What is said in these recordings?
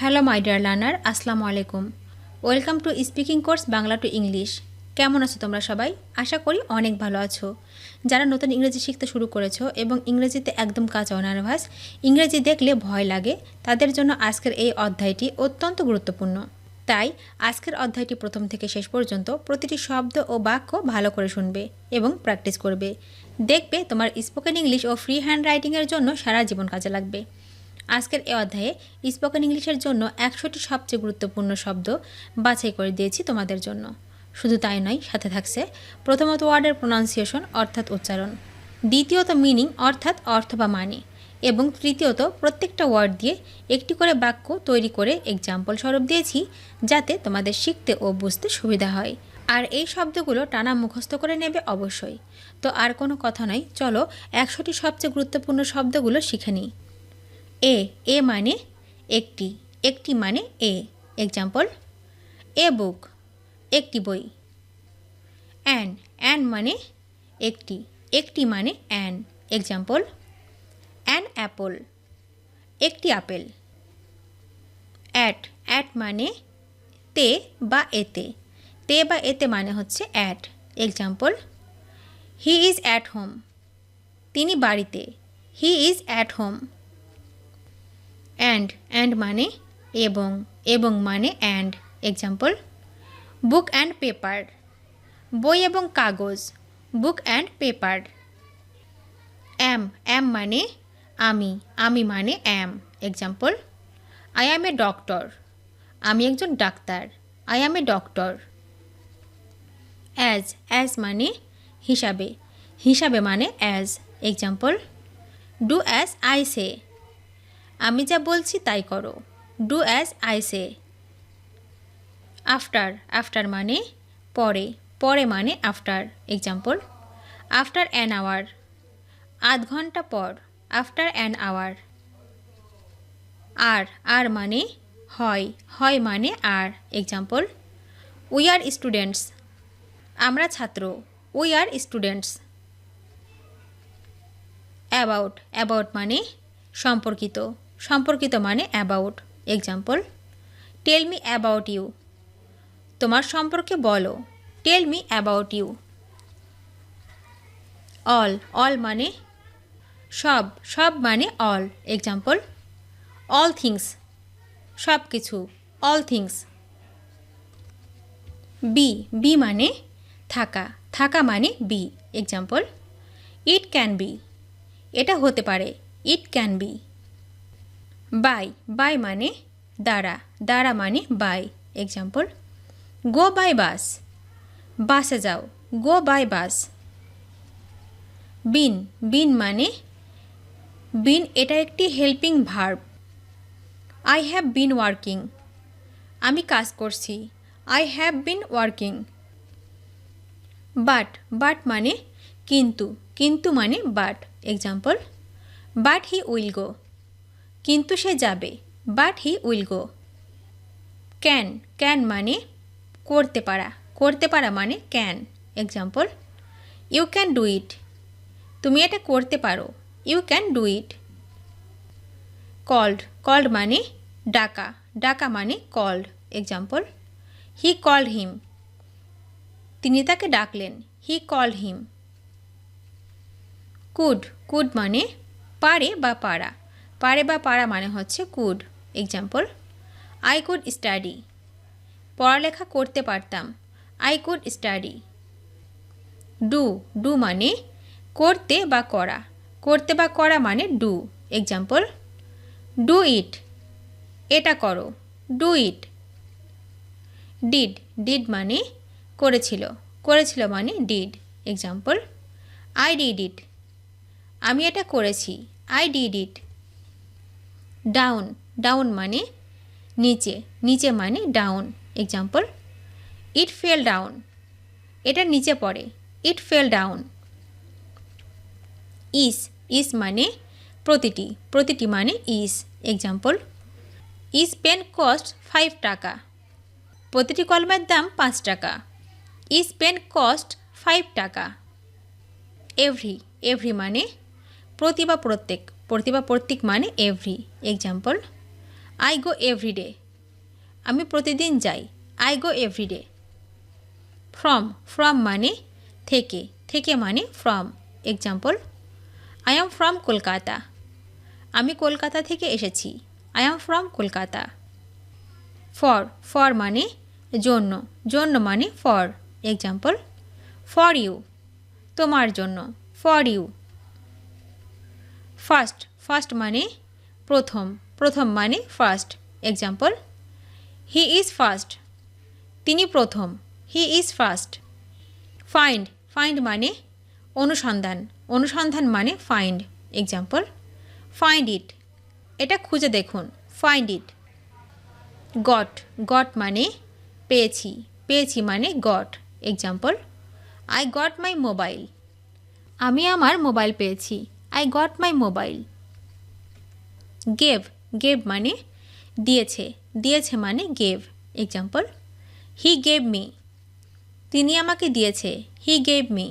Hello my dear learner, আসসালামু আলাইকুম। Welcome to speaking course Bangla to English. কেমন আছো তোমরা সবাই? আশা করি অনেক ভালো আছো। যারা নতুন ইংরেজি শিখতে শুরু করেছো এবং ইংরেজিতে একদম কাঁচা নার্ভাস, ইংরেজি দেখলে ভয় লাগে, তাদের জন্য আজকের এই অধ্যায়টি অত্যন্ত গুরুত্বপূর্ণ। তাই আজকের অধ্যায়টি প্রথম থেকে শেষ পর্যন্ত প্রতিটি শব্দ ও বাক্য ভালো করে শুনবে এবং প্র্যাকটিস করবে। দেখবে তোমার স্পোকেন ইংলিশ ও ফ্রি হ্যান্ড রাইটিংয়ের জন্য সারা জীবন কাজে লাগবে। আজকের এই অধ্যায়ে স্পোকেন ইংলিশের জন্য 100টি সবচেয়ে গুরুত্বপূর্ণ শব্দ বাছাই করে দিয়েছি তোমাদের জন্য। শুধু তাই নয়, সাথে থাকছে প্রথমত ওয়ার্ডের প্রোনাউন্সিয়েশন অর্থাৎ উচ্চারণ, দ্বিতীয়ত মিনিং অর্থাৎ অর্থ বা মানে, এবং তৃতীয়ত প্রত্যেকটা ওয়ার্ড দিয়ে একটি করে বাক্য তৈরি করে এক্সাম্পল স্বরূপ দিয়েছি, যাতে তোমাদের শিখতে ও বুঝতে সুবিধা হয়। আর এই শব্দগুলো টানা মুখস্থ করে নেবে অবশ্যই। তো আর কোনো কথা নয়, চলো 100টি সবচেয়ে গুরুত্বপূর্ণ শব্দগুলো শিখে নিই। এ মানে একটি, একটি মানে এ। এক্সাম্পল, এ বুক, একটি বই। অ্যান মানে একটি, একটি মানে অ্যান। এক্সাম্পল, অ্যান অ্যাপল, একটি আপেল। অ্যাট মানে তে বা এতে, তে বা এতে মানে হচ্ছে at. Example, he is at home, তিনি বাড়িতে, he is at home. And মানে এবং, এবং মানে and. Example, book and paper, বই এবং কাগজ, বুক অ্যান্ড পেপার। অ্যাম মানে আমি, আমি মানে am. Example, I am a doctor, আমি একজন ডাক্তার, I am a doctor. As মানে হিসাবে, হিসাবে মানে as. Example, do as I say, আমি যা বলছি তাই করো, do as I say. After মানে পরে, পরে মানে after. Example, after an hour, আধ ঘন্টা পর, আফটার অ্যান আওয়ার। আর মানে হয়, হয় মানে আর। এক্সাম্পল, উই আর স্টুডেন্টস, আমরা ছাত্র, উই আর স্টুডেন্টস। অ্যাবাউট মানে সম্পর্কিত, সম্পর্কিত মানে about. Example, tell me about you, তোমার সম্পর্কে বলো, tell me about you. All মানে সব, সব মানে অল। এক্সাম্পল, অল থিংস, সব কিছু, অল থিংস। বি মানে থাকা, থাকা মানে be. Example, it can be, এটা হতে পারে, ইট ক্যান বি। বাই মানে দ্বারা, দ্বারা মানে by. Example, go by bus, বাসে যাও, গো বাই বাস। বিন মানে এটা একটি helping verb. I have been working, আমি কাজ করছি, I have been working. But মানে কিন্তু, কিন্তু মানে but. Example, but he will go, কিন্তু সে যাবে, but he will go. Can মানে করতে পারা, করতে পারা মানে can. Example, you can do it, তুমি এটা করতে পারো, you can do it. Called মানে ডাকা, ডাকা মানে called. Example, he called him, তিনি তাকে ডাকলেন, হি কল্ড হিম। কুড মানে পারে বা পারা, পারে বা পারা মানে হচ্ছে could. Example, I could study, পড়ালেখা করতে পারতাম, আই কুড স্টাডি। ডু মানে করতে বা করা, করতে বা করা মানে ডু। এক্সাম্পল, ডু ইট, এটা করো, ডু ইট। ডিড মানে করেছিল, করেছিল মানে did. Example, I did it, আমি এটা করেছি, আই ডিড ইট। ডাউন মানে নিচে, নিচে মানে ডাউন। এক্সাম্পল, ইট ফেল ডাউন, এটা নিচে পড়ে, ইট ফেল ডাউন। ইস মানে প্রতিটি, প্রতিটি মানে ইস। এক্সাম্পল, ইস পেন কস্ট 5 টাকা, প্রতিটি কলমের দাম 5 টাকা, ইস পেন কস্ট 5 টাকা। এভরি মানে প্রতি বা প্রত্যেক, প্রতি বা প্রত্যেক মানে every. Example, I go everyday, আমি প্রতিদিন যাই। I go everyday. ফ্রম মানে থেকে, থেকে মানে from. Example, I am from Kolkata, আমি কলকাতা থেকে এসেছি। I am from Kolkata. For মানে জন্য, জন্য মানে ফর। এক্সাম্পল, ফর ইউ, তোমার জন্য। For you. ফার্স্ট মানে প্রথম, প্রথম মানে first. Example, he is first, তিনি প্রথম। He is first. ফাইন্ড মানে অনুসন্ধান, অনুসন্ধান মানে ফাইন্ড। এক্সাম্পল, ফাইন্ড ইট, এটা খুঁজে দেখুন। Find it. গট মানে পেয়েছি, পেয়েছি মানে goat. Example, I got my mobile, আমি আমার মোবাইল পেয়েছি। I got my mobile. Gave মানে দিয়েছে, দিয়েছে মানে gave. Example, he gave me, তিনি আমাকে দিয়েছে। He gave me.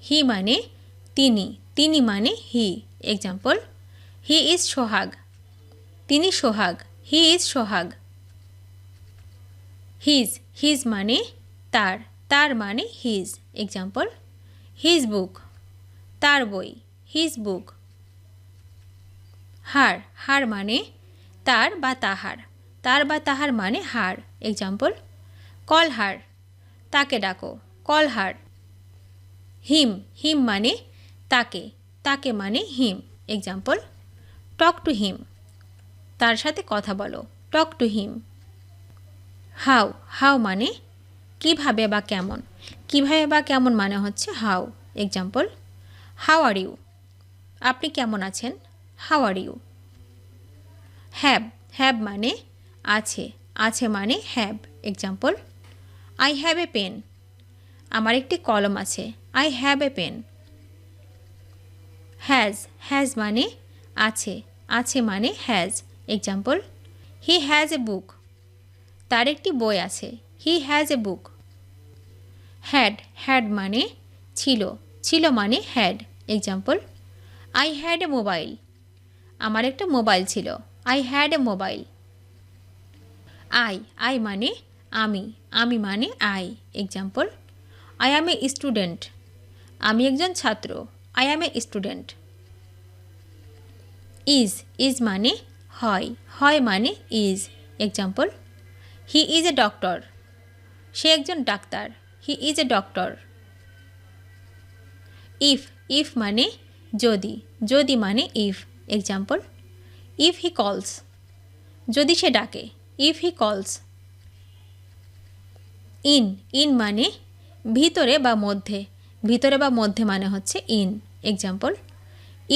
হি মানে তিনি, তিনি মানে হি। এক্সাম্পল, হি ইজ সোহাগ, তিনি সোহাগ। He is Sohag. হিজ মানে তার, তার মানে হিজ। এক্সাম্পল, হিজ বুক, তার বই। His book. হার মানে তার বা তাহার, তার বা তাহার মানে হার। এক্সাম্পল, কল হার, তাকে ডাকো। Call her. হিম মানে তাকে, তাকে মানে হিম। এক্সাম্পল, টক টু হিম, তার সাথে কথা বলো। Talk to him. হাউ মানে কিভাবে বা কেমন, কিভাবে বা কেমন মানে হচ্ছে how. Example, how are you, আপনি কেমন আছেন। How are you. হ্যাভ মানে আছে, আছে মানে have. Example, I have a pen, আমার একটি কলম আছে। I have a pen. Has মানে আছে, আছে মানে has. Example, he has a book, তার একটি বই আছে। হি হ্যাজ এ বুক। হ্যাড মানে ছিল, ছিল মানে had. Example, I had a mobile, আমার একটা মোবাইল ছিল। I had a mobile. I মানে আমি, আমি মানে I. Example, I am a student, আমি একজন ছাত্র। I am a student. Is মানে হয়, হয় মানে is. Example, he is a doctor, সে একজন ডাক্তার। He is a doctor. If মানে যদি, যদি মানে ইফ। এক্সাম্পল, ইফ হি কলস, যদি সে ডাকে। ইফ হি কলস। ইন মানে ভিতরে বা মধ্যে, ভিতরে বা মধ্যে মানে হচ্ছে in. Example,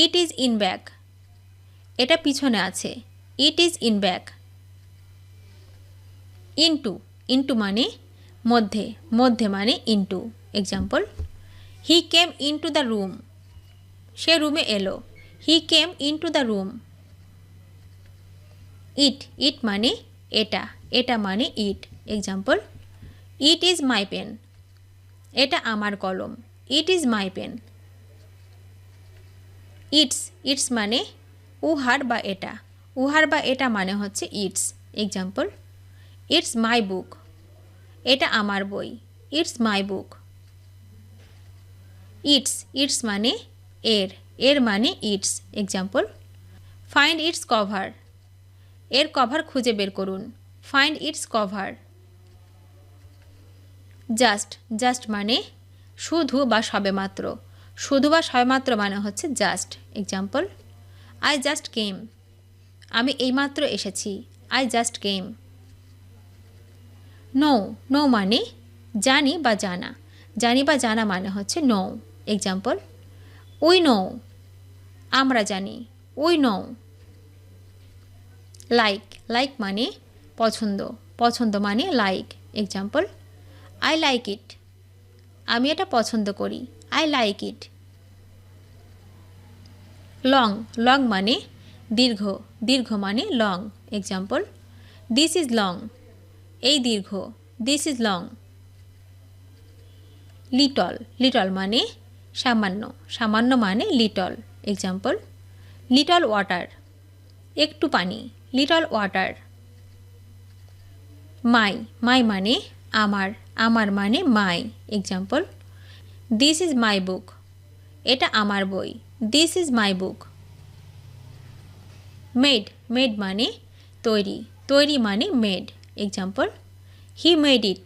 it is in back, এটা পিছনে আছে। It is in back. Into মানে মধ্যে, মধ্যে মানে into. Example, he came into the room, সে রুমে এলো। He came into the room. It মানে এটা, এটা মানে it. Example, it is my pen, এটা আমার কলম। It is my pen. Its মানে উহার বা এটা, উহার বা এটা মানে হচ্ছে its. Example, it's my book, এটা আমার বই। It's my book. ইটস মানে এর মানে it's. Example, find its cover, এর কভার খুঁজে বের করুন। Find its cover. জাস্ট মানে শুধু বা সবেমাত্র, শুধু বা সবেমাত্র মানে হচ্ছে just. Example, I just came, আমি এইমাত্র এসেছি। I just came. নো মানে জানি বা জানা, জানি বা জানা মানে হচ্ছে নো। এক্সাম্পল, উই নো, আমরা জানি। We know. লাইক মানে পছন্দ, পছন্দ মানে like. Example, I like it, আমি এটা পছন্দ করি। I like it. লং মানে দীর্ঘ, দীর্ঘ মানে long. Example, this is long, এই দীর্ঘ। This is long. লিটল মানে সামান্য, সামান্য মানে লিটল। এক্সাম্পল, লিটল ওয়াটার, একটু পানি, লিটল ওয়াটার। মাই, মাই মানে আমার, আমার মানে my. Example, this is my book, এটা আমার বই, this is my book. Made, made মানে তৈরি, তৈরি মানে made. Example, he made it,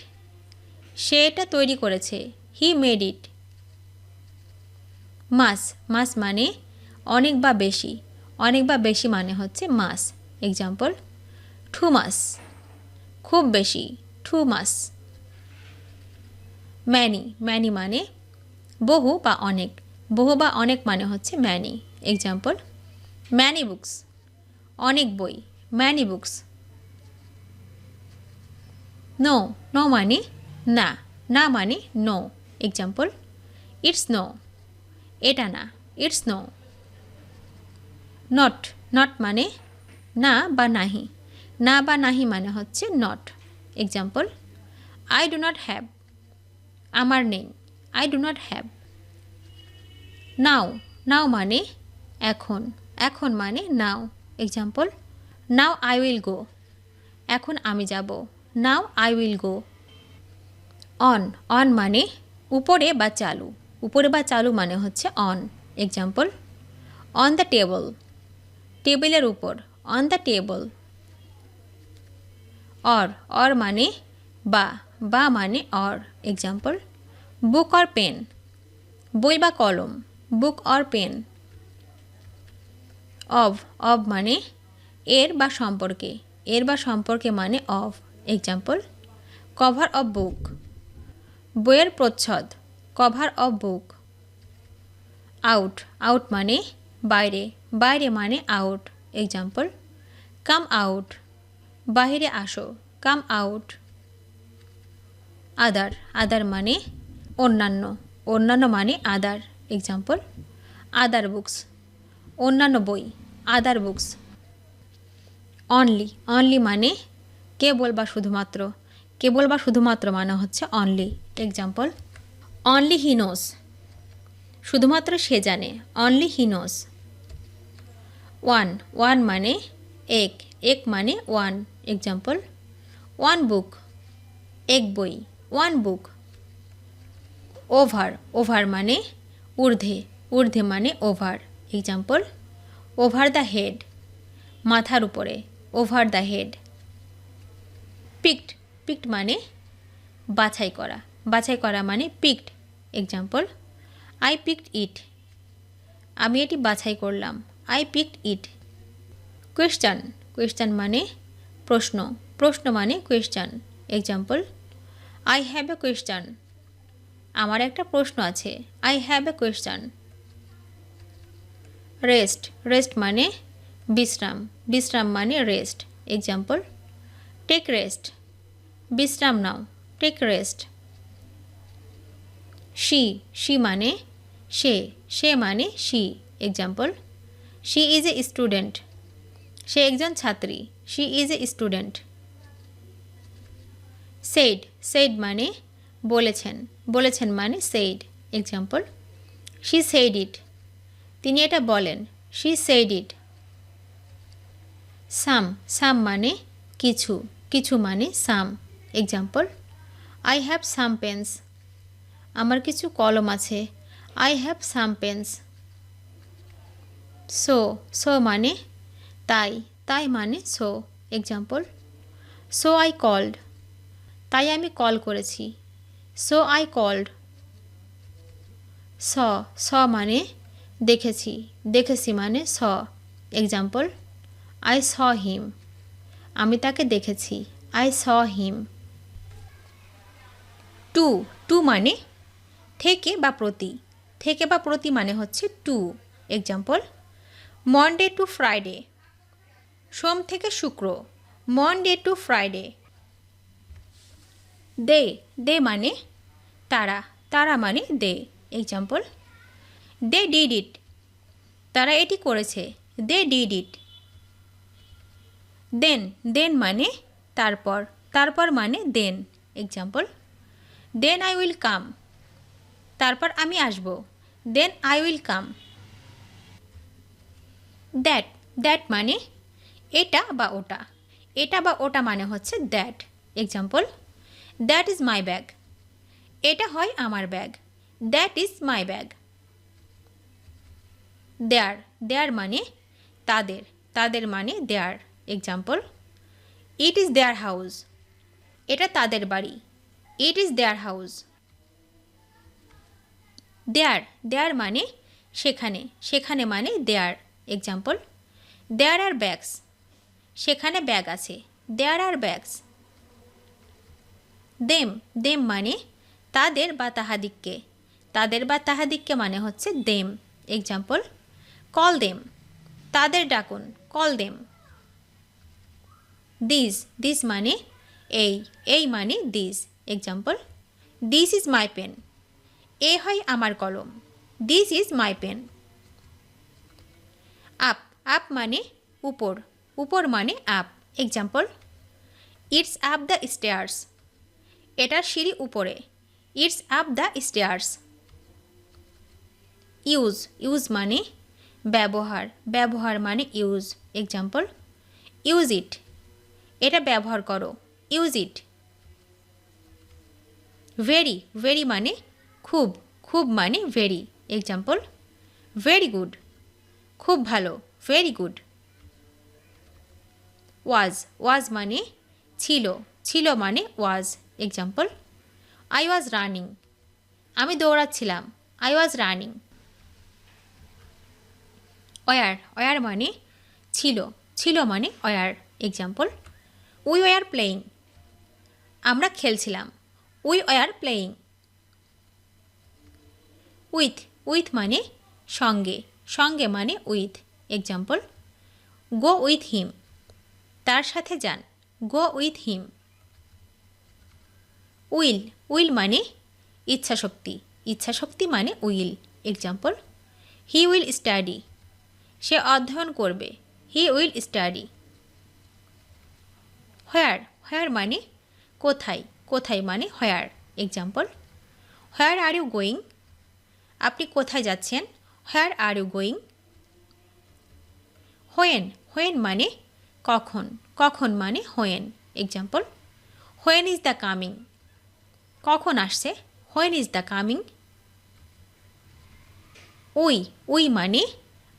সে এটা তৈরি করেছে, হি মেড ইট। মাস, মাস মানে অনেক বা বেশি, অনেক বা বেশি মানে হচ্ছে মাস। এক্সাম্পল, টু মাস, খুব বেশি, টু মাস। ম্যানি, ম্যানি মানে বহু বা অনেক, বহু বা অনেক মানে হচ্ছে ম্যানি। এক্সাম্পল, ম্যানি বুকস, অনেক বই, ম্যানি বুকস। নো, নো মানে না, না মানে নো। এক্সাম্পল, ইটস নো, এটা না, ইটস নো। নট, নট মানে না বা নাহি, না বা নাহি মানে হচ্ছে not. Example, I do not have, আমার নেই, I do not have. Now, now মানে এখন, এখন মানে now. Example, now I will go, এখন আমি যাব, now I will go. On, on মানে উপরে বা চালু, উপরে বা চালু মানে হচ্ছে on. Example, on the table, টেবিলের উপর, অন দ্য টেবল। অর মানে বা, বা মানে or. Example, book or pen, বই বা কলম, book or pen. Of, of মানে এর বা সম্পর্কে, এর বা সম্পর্কে মানে of. Example, cover of book, বইয়ের প্রচ্ছদ, cover of book. Out, out মানে বাইরে, বাইরে মানে আউট। এক্সাম্পল, কাম আউট, বাহিরে আসো, কাম আউট। আদার, আদার মানে অন্যান্য, অন্যান্য মানে আদার। এক্সাম্পল, আদার বুকস, অন্যান্য বই, আদার বুকস। অনলি, অনলি মানে কেবল বা শুধুমাত্র, কেবল বা শুধুমাত্র মানে হচ্ছে only. Example, only he knows, শুধুমাত্র সে জানে, only he knows. One, one মানে এক, এক মানে ওয়ান। এক্সাম্পল, ওয়ান বুক, এক বই, ওয়ান বুক। ওভার, ওভার মানে ঊর্ধ্বে, ঊর্ধ্বে মানে over. Example, over the head, মাথার উপরে, over the head. Picked, picked মানে বাছাই করা, বাছাই করা মানে picked. Example, I picked it, আমি এটি বাছাই করলাম, I picked it. Question, question মানে প্রশ্ন, প্রশ্ন মানে question. Example, I have a question, আমার একটা প্রশ্ন আছে, I have a question. Rest, rest মানে বিশ্রাম, বিশ্রাম মানে রেস্ট। এক্সাম্পল, টেক রেস্ট, বিশ্রাম নাও, টেক রেস্ট। শি, শি মানে সে, সে মানে she. Example, she is a student, সে একজন ছাত্রী, she is a student. Said, said মানে বলেছেন, বলেছেন মানে said. Example, she said it, তিনি এটা বলেন, শি সেইড ইট। সাম, সাম মানে কিছু, কিছু মানে some. Example, I have some pens, আমার কিছু কলম আছে, I have some pens. So, so মানে তাই, তাই মানে so. Example, so I called, তাই আমি কল করেছি, so I called. Saw, saw মানে দেখেছি, দেখেছি মানে স। এক্সাম্পল, আই স হিম, আমি তাকে দেখেছি, I saw him. To, to মানে থেকে বা প্রতি, থেকে বা প্রতি মানে হচ্ছে to. Example, Monday to Friday, সোম থেকে শুক্র, Monday to Friday. They, they মানে তারা, তারা মানে দে। এক্সাম্পল, দে ডিড ইট, তারা এটি করেছে, দে ডিড ইট। দেন, দেন মানে তারপর, তারপর মানে then. Example, then I will come, তারপর আমি আসব, then I will come. That, that মানে এটা বা ওটা, এটা বা ওটা মানে হচ্ছে that. Example, that is my bag. এটা হয় আমার bag, that is my bag. Their, their মানে তাদের, তাদের মানে their. Example, it is their house. এটা তাদের বাড়ি, ইট is their house. There, their মানে সেখানে, সেখানে মানে their. Example, there R bags. সেখানে ব্যাগ আছে, দেয়ার আর ব্যাগস। দেম, দেম মানে তাদের বা তাহাদিগকে, তাদের বা তাহাদিগকে মানে হচ্ছে দেম। এক্সাম্পল, কল দেম, তাদের ডাকুন, কল দেম। দিস, দিস মানে এই, এই মানে this. Example, this is my pen. এ হয় আমার কলম, this is my pen. Up, up মানে উপর, উপর মানে up. Example, it's up the stairs. এটার সিঁড়ি উপরে, it's up the stairs. Use, use মানে ব্যবহার, ব্যবহার মানে ইউজ। Example, use it. এটা ব্যবহার করো, ইউজ ইট। ভেরি, ভেরি মানে খুব, খুব মানে ভেরি। Example, very good. খুব ভালো, ভেরি গুড। ওয়াজ, ওয়াজ মানে ছিল, ছিল মানে was. Example, I was running. আমি দৌড়াচ্ছিলাম, I was running. Were, were মানে ছিল, ছিল মানে were. Example, we were playing. আমরা খেলছিলাম, we were playing. With, with মানে সঙ্গে, সঙ্গে মানে with. Example, go with him. তার সাথে যান, go with him. Will, will মানে ইচ্ছাশক্তি, ইচ্ছাশক্তি মানে will. Example, he will study. সে অধ্যয়ন করবে, হি উইল স্টাডি। হোয়ার, হোয়ার মানে কোথায়, কোথায় মানে where. Example, where are you going. আপনি কোথায় যাচ্ছেন, where are you going. When, when মানে কখন, কখন মানে when. Example, when is the coming. কখন আসছে, when is the coming. We, we মানে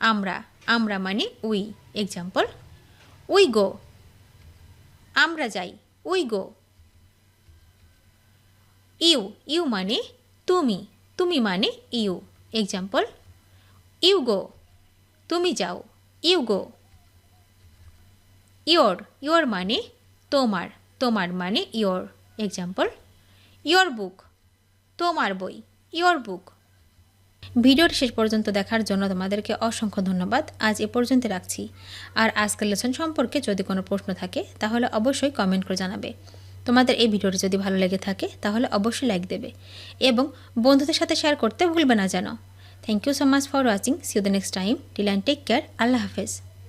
আমরা, আমরা মানে উই। Example, we go. আমরা যাই, উই গো। ইউ, ইউ মানে তুমি, তুমি মানে ইউ। Example, you go. তুমি যাও, ইউ গো। ইয়োর, ইয়োর মানে তোমার, তোমার মানে ইয়োর। Example, your book. তোমার বই, ইয়োর বুক। ভিডিওর শেষ পর্যন্ত দেখার জন্য তোমাদেরকে অসংখ্য ধন্যবাদ। আজ এ পর্যন্ত রাখছি। আর আজকের লেসন সম্পর্কে যদি কোনো প্রশ্ন থাকে তাহলে অবশ্যই কমেন্ট করে জানাবে। তোমাদের এই ভিডিওটি যদি ভালো লেগে থাকে তাহলে অবশ্যই লাইক দেবে এবং বন্ধুদের সাথে শেয়ার করতে ভুলবে না যেন। Thank you so much for watching. See you the next time. Till and take care. আল্লাহ হাফেজ।